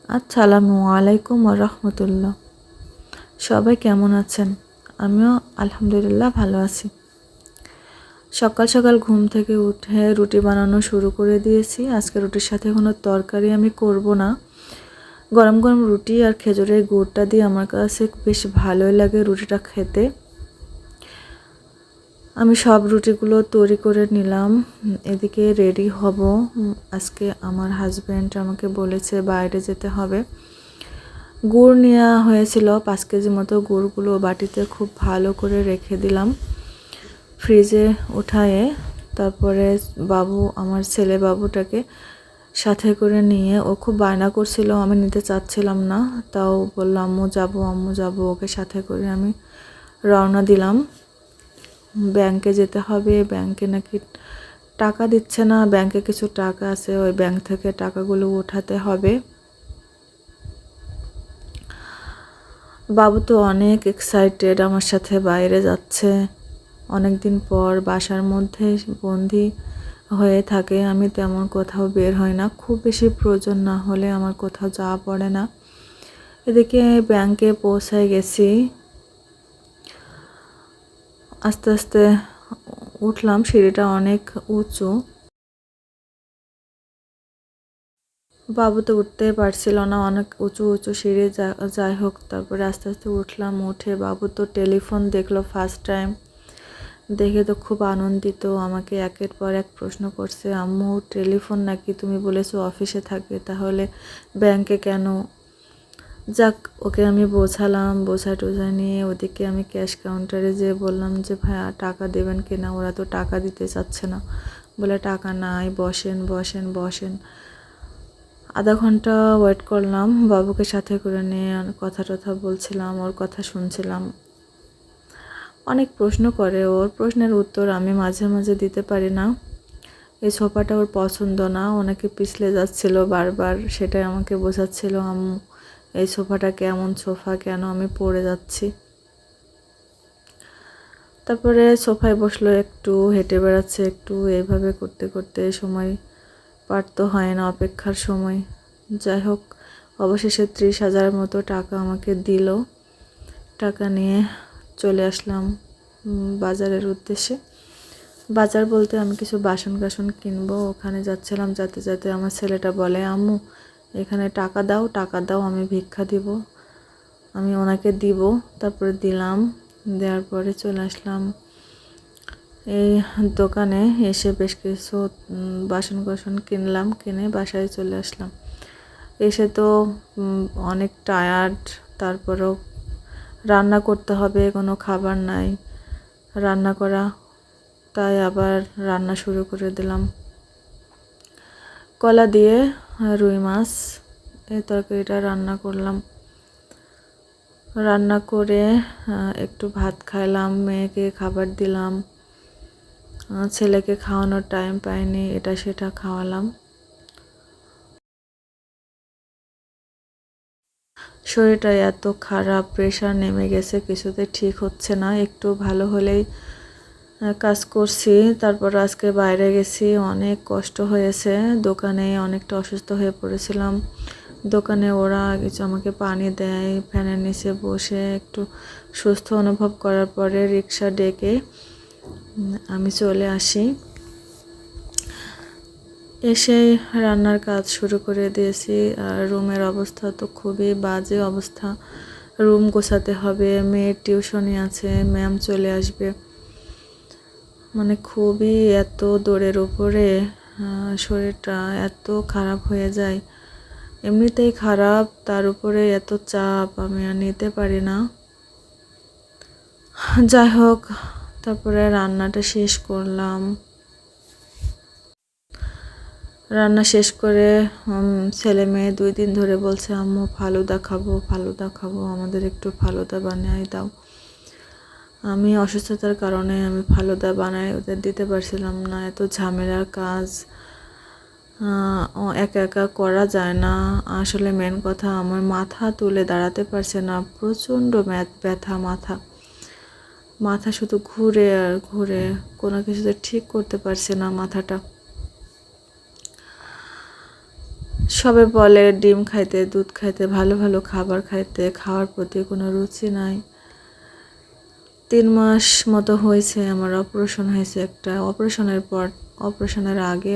আসসালামু আলাইকুম ওয়া রাহমাতুল্লাহ। সবাই কেমন আছেন? আমিও আলহামদুলিল্লাহ ভালো আছি। সকাল সকাল ঘুম থেকে উঠে রুটি বানানো শুরু করে দিয়েছি। আজকে রুটির সাথে কোনো তরকারি আমি করব না। গরম গরম রুটি আর খেজুরের গুড়টা দিয়ে আমার কাছে বেশ ভালোই লাগে রুটিটা খেতে। আমি সব রুটিগুলো তৈরি করে নিলাম। এদিকে রেডি হব। আজকে আমার হাজব্যান্ড আমাকে বলেছে বাইরে যেতে হবে। গুড় নেওয়া হয়েছিল 5 কেজি মতো। গুড়গুলো বাটিতে খুব ভালো করে রেখে দিলাম ফ্রিজে উঠায়ে। তারপরে আমার ছেলে বাবুটাকে সাথে করে নিয়ে ও খুব বায়না করছিল, আমি নিতে চাচ্ছিলাম না, তাও বললাম আম্মু যাবো, ওকে সাথে করে আমি রওনা দিলাম। ব্যাংকে যেতে হবে। ব্যাংকে নাকি টাকা দিচ্ছে না, ব্যাংকে কিছু টাকা আছে, ওই ব্যাংক থেকে টাকাগুলো উঠাতে হবে। বাবু তো অনেক এক্সাইটেড আমার সাথে বাইরে যাচ্ছে। অনেক দিন পর বাসার মধ্যে বন্দি হয়ে থাকে। আমি তেমন কোথাও বের হই না, খুব বেশি প্রয়োজন না হলে আমার কোথাও যাওয়া পড়ে না। এদিকে ব্যাংকে পৌঁছায় গেছি। আস্তে আস্তে উঠলাম, সিঁড়িটা অনেক উঁচু। বাবু তো উঠতেই পারছিল না, অনেক উঁচু উঁচু সিঁড়ি। যাই হোক, তারপরে আস্তে আস্তে উঠলাম। উঠে বাবু তো টেলিফোন দেখলো ফার্স্ট টাইম। দেখে তো খুব আনন্দিত, আমাকে একের পর এক প্রশ্ন করছে, আম্মু টেলিফোন নাকি? তুমি বলেছো অফিসে থাকে, তাহলে ব্যাংকে কেন? যাক, ওকে আমি বোঝালাম। বোঝা নিয়ে ওদিকে আমি ক্যাশ কাউন্টারে যেয়ে বললাম যে ভাইয়া টাকা দেবেন কিনা। ওরা তো টাকা দিতে চাচ্ছে না, বলে টাকা নাই, বসেন বসেন বসেন। আধা ঘন্টা ওয়েট করলাম, বাবুকে সাথে করে নিয়ে কথা টথা বলছিলাম, ওর কথা শুনছিলাম। অনেক প্রশ্ন করে, ওর প্রশ্নের উত্তর আমি মাঝে মাঝে দিতে পারি না। এই সোফাটা ওর পছন্দ না, ওনাকে পিছলে যাচ্ছিল বারবার, সেটাই আমাকে বোঝাচ্ছিল, আম্মু এই সোফাটা কেমন সোফা, কেন আমি পড়ে যাচ্ছি। তারপরে সোফায় বসলো, একটু হেঁটে বেড়াচ্ছে, একটু এইভাবে করতে করতে সময় পার তো হয় না, অপেক্ষার সময়। যাই হোক, অবশেষে 30,000 মতো টাকা আমাকে দিল। টাকা নিয়ে চলে আসলাম বাজারের উদ্দেশ্যে। বাজার বলতে আমি কিছু বাসন কাসন কিনবো, ওখানে যাচ্ছিলাম। যেতে যেতে আমার ছেলেটা বলে, আম্মু এখানে টাকা দাও, টাকা দাও, আমি ভিক্ষা দিব। আমি ওনাকে দিব। তারপরে দিলাম। দেওয়ার পরে চলে আসলাম এই দোকানে। এসে বেশ কিছু বাসন কাসন কিনলাম, কিনে বাসায় চলে আসলাম। এসে তো অনেক টায়ার্ড। তারপরেও রান্না করতে হবে, কোনো খাবার নাই রান্না করা, তাই আবার রান্না শুরু করে দিলাম। কলা দিয়ে রুই মাছ এই তরকারিটা রান্না করলাম। রান্না করে একটু ভাত খাইলাম, মেয়েকে খাবার দিলাম। ছেলেকে খাওয়ানোর টাইম পাইনি, এটা সেটা খাওয়ালাম। শরীরটা এত খারাপ, প্রেশার নেমে গেছে, কিছুতে ঠিক হচ্ছে না। একটু ভালো হলেই কাজ করছি। তারপর আজকে বাইরে গেছি, অনেক কষ্ট হয়েছে। দোকানে অনেকটা অসুস্থ হয়ে পড়েছিলাম। দোকানে ওরা কিছু আমাকে পানি দেয়, ফ্যানের নিচে বসে একটু সুস্থ অনুভব করার পরে রিক্সা ডেকে আমি চলে আসি। এসে রান্নার কাজ শুরু করে দিয়েছি। আর রুমের অবস্থা তো খুবই বাজে অবস্থা। রুম গোছাতে হবে, মেয়ের টিউশনি আছে, ম্যাম চলে আসবে। মানে খুবই এত দৌড়ের উপরে শরীরটা এত খারাপ হয়ে যায়। এমনিতেই খারাপ, তার উপরে এত চাপ আমি আর নিতে পারি না। যাই হোক, তারপরে রান্নাটা শেষ করলাম। রান্না শেষ করে ছেলে মেয়ে 2 দিন ধরে বলছে, আম্মু ফালুদা খাবো, ফালুদা খাবো, আমাদের একটু ফালুদা বানিয়ে দাও। আমি অসুস্থতার কারণে আমি ফালুদা বানাই ওদের দিতে পারছিলাম না। এত ঝামেলার কাজ, একা একা করা যায় না। আসলে মেন কথা, আমার মাথা তুলে দাঁড়াতে পারছে না, প্রচণ্ড ব্যথা। মাথা শুধু ঘুরে আর ঘুরে, কোনো কিছুতে ঠিক করতে পারছে না মাথাটা। সবাই বলে ডিম খাইতে, দুধ খাইতে, ভালো ভালো খাবার খাইতে, খাওয়ার প্রতি কোনো রুচি নাই। 3 মাস মতো হয়েছে আমার অপারেশন হয়েছে একটা। অপারেশনের পর, অপারেশনের আগে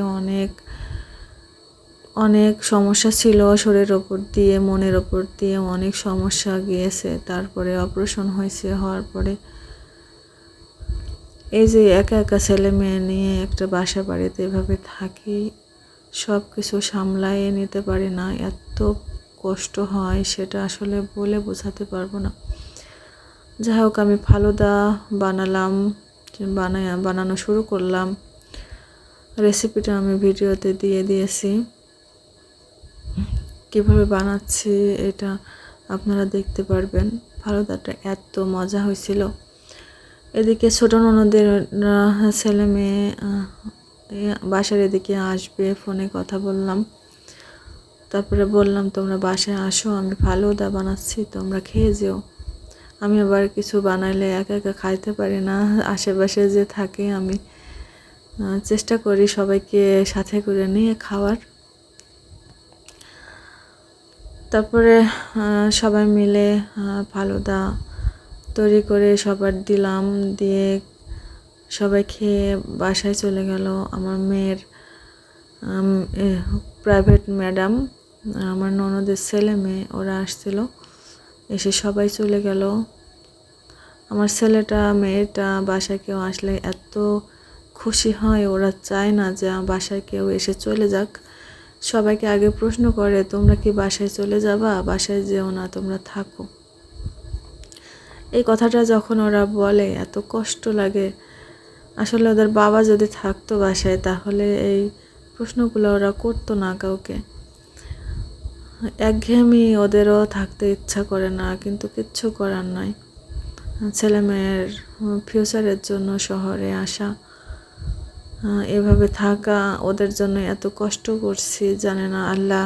অনেক সমস্যা ছিল শরীরের ওপর দিয়ে, মনের ওপর দিয়ে অনেক সমস্যা গিয়েছে। তারপরে অপারেশন হয়েছে, হওয়ার পরে এই যে একা একা ছেলে মেয়ে নিয়ে একটা বাসা বাড়িতে এভাবে থাকি, সব কিছু সামলাইয়ে নিতে পারি না। এত কষ্ট হয় সেটা আসলে বলে বোঝাতে পারবো না। যাই হোক, আমি ফালুদা বানালাম, বানানো শুরু করলাম। রেসিপিটা আমি ভিডিওতে দিয়ে দিয়েছি, কিভাবে বানাচ্ছি এটা আপনারা দেখতে পারবেন। ফালুদাটা এত মজা হয়েছিল। এদিকে ছোট ননদের ছেলে মেয়ে বাসার এদিকে আসবে, ফোনে কথা বললাম। তারপরে বললাম তোমরা বাসায় আসো, আমি ফালুদা বানাচ্ছি, তোমরা খেয়ে যেও। আমি আবার কিছু বানাইলে একা একা খাইতে পারি না, আশেপাশে যে থাকে আমি চেষ্টা করি সবাইকে সাথে করে নিয়ে খাওয়ার। তারপরে সবাই মিলে ফালুদা তৈরি করে সবার দিলাম, দিয়ে সবাই খেয়ে বাসায় চলে গেল। আমার মেয়ের প্রাইভেট ম্যাডাম, আমার ননদের ছেলে মেয়ে ওরা আসছিল, এসে সবাই চলে গেল। আমার ছেলেটা মেয়েটা বাসায় কেউ আসলে এত খুশি হয়, ওরা চায় না যে বাসায় কেউ এসে চলে যাক। সবাইকে আগে প্রশ্ন করে তোমরা কি বাসায় চলে যাবা, বাসায় যেও না, তোমরা থাকো। এই কথাটা যখন ওরা বলে এত কষ্ট লাগে। আসলে ওদের বাবা যদি থাকতো বাসায় তাহলে এই প্রশ্নগুলো ওরা করতো না কাউকে। একঘেয়েমি, ওদেরও থাকতে ইচ্ছা করে না, কিন্তু কিচ্ছু করার নাই। ছেলে মেয়ের ফিউচারের জন্য শহরে আসা, এভাবে থাকা, ওদের জন্য এত কষ্ট করছি, জানে না আল্লাহ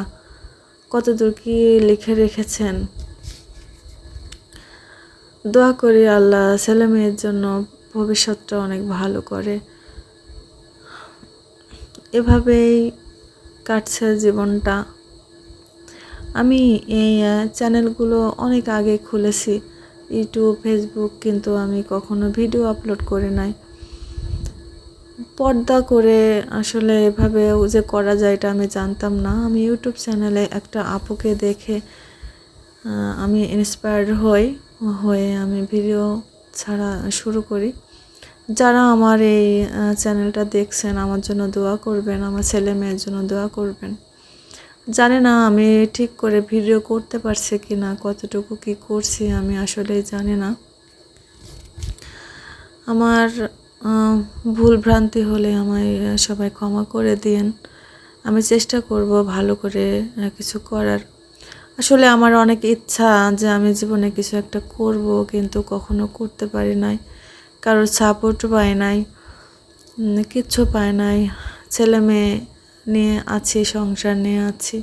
কতদূর কি লিখে রেখেছেন। দোয়া করি আল্লাহ ছেলে মেয়ের জন্য ভবিষ্যৎটা অনেক ভালো করে। এভাবেই কাটছে জীবনটা। আমি এই চ্যানেলগুলো অনেক আগে খুলেছি, ইউটিউব, ফেসবুক, কিন্তু আমি কখনো ভিডিও আপলোড করি নাই। পর্দা করে আসলে এভাবে যে করা যায় এটা আমি জানতাম না। আমি ইউটিউব চ্যানেলে একটা আপুকে দেখে আমি ইন্সপায়ার্ড হয়ে আমি ভিডিও ছাড়া শুরু করি। যারা আমার এই চ্যানেলটা দেখছেন আমার জন্য দোয়া করবেন, আমার ছেলে মেয়ের জন্য দোয়া করবেন। জানি না আমি ঠিক করে ভিডিও করতে পারছি কি না, কতটুকু কি করছি আমি আসলেই জানি না। আমার ভুল ভ্রান্তি হলে আমায় সবাই ক্ষমা করে দিন। আমি চেষ্টা করব ভালো করে কিছু করার। আসলে আমার অনেক ইচ্ছা যে আমি জীবনে কিছু একটা করব, কিন্তু কখনো করতে পারি নাই, কারোর সাপোর্ট পাই নাই, কিচ্ছু পাই নাই। ছেলে মেয়ে নিয়ে আছি, সংসার নিয়ে আছি।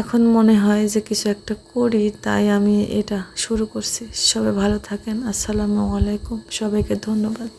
এখন মনে হয় যে কিছু একটা করি, তাই আমি এটা শুরু করছি। সবাই ভালো থাকেন। আসসালামু আলাইকুম, সবাইকে ধন্যবাদ।